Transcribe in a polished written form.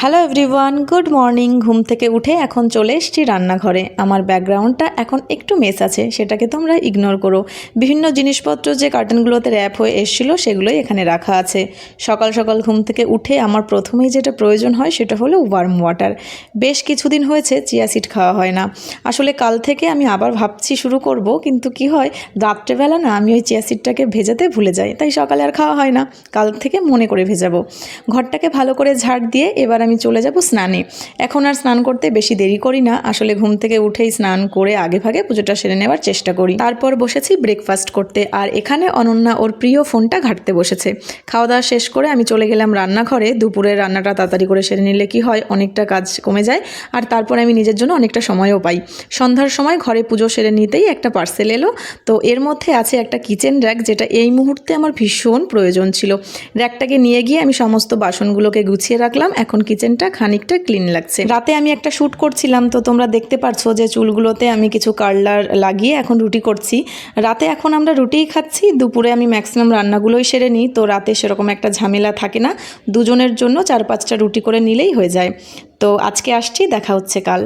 Hello everyone, good morning. ঘুম থেকে উঠে এখন চলে এসেছি রান্নাঘরে। আমার ব্যাকগ্রাউন্ডটা এখন একটু মেস আছে, সেটাকে তোমরা ইগনোর করো। বিভিন্ন জিনিসপত্র যে কার্টনগুলোতে র্যাপ হয়ে এসেছিলো সেগুলোই এখানে রাখা আছে। সকাল সকাল ঘুম থেকে উঠে আমার প্রথমেই যেটা প্রয়োজন হয় সেটা হলো ওয়ার্ম ওয়াটার। বেশ কিছুদিন হয়েছে চিয়া সিড খাওয়া হয় না। আসলে কাল থেকে আমি আবার ভাবছি শুরু করব, কিন্তু কি হয় রাত্রেবেলা না আমি ওই চিয়া সিডটাকে ভেজাতে ভুলে যাই, তাই সকালে আর খাওয়া হয় না। কাল থেকে মনে করে ভেজাবো। ঘরটাকে ভালো করে ঝাড় দিয়ে এবার আমি চলে যাব স্নানে। এখন আর স্নান করতে বেশি দেরি করি না, আসলে ঘুম থেকে উঠেই স্নান করে আগে ভাগে পুজোটা সেরে নেওয়ার চেষ্টা করি। তারপর বসেছি ব্রেকফাস্ট করতে, আর এখানে অনন্যা ওর প্রিয় ফোনটা ঘাঁটতে বসেছে। খাওয়া দাওয়া শেষ করে আমি চলে গেলাম রান্নাঘরে। দুপুরের রান্নাটা তাড়াতাড়ি করে সেরে নিলে কি হয়, অনেকটা কাজ কমে যায়, আর তারপরে আমি নিজের জন্য অনেকটা সময়ও পাই। সন্ধ্যার সময় ঘরে পুজো সেরে নিতেই একটা পার্সেল এলো। তো এর মধ্যে আছে একটা কিচেন র্যাক, যেটা এই মুহূর্তে আমার ভীষণ প্রয়োজন ছিল। র্যাকটাকে নিয়ে গিয়ে আমি সমস্ত বাসনগুলোকে গুছিয়ে রাখলাম। এখন কিচেনটা খানিকটা ক্লিন লাগছে। রাতে আমি একটা শ্যুট করছিলাম, তো তোমরা দেখতে পাচ্ছ যে চুলগুলোতে আমি কিছু কার্লার লাগিয়ে এখন রুটি করছি। রাতে এখন আমরা রুটিই খাচ্ছি। দুপুরে আমি ম্যাক্সিমাম রান্নাগুলোই সেরে নিই, তো রাতে সেরকম একটা ঝামেলা থাকে না। দুজনের জন্য 4-5টা রুটি করে নিলেই হয়ে যায়। তো আজকে আসছি, দেখা হচ্ছে কাল।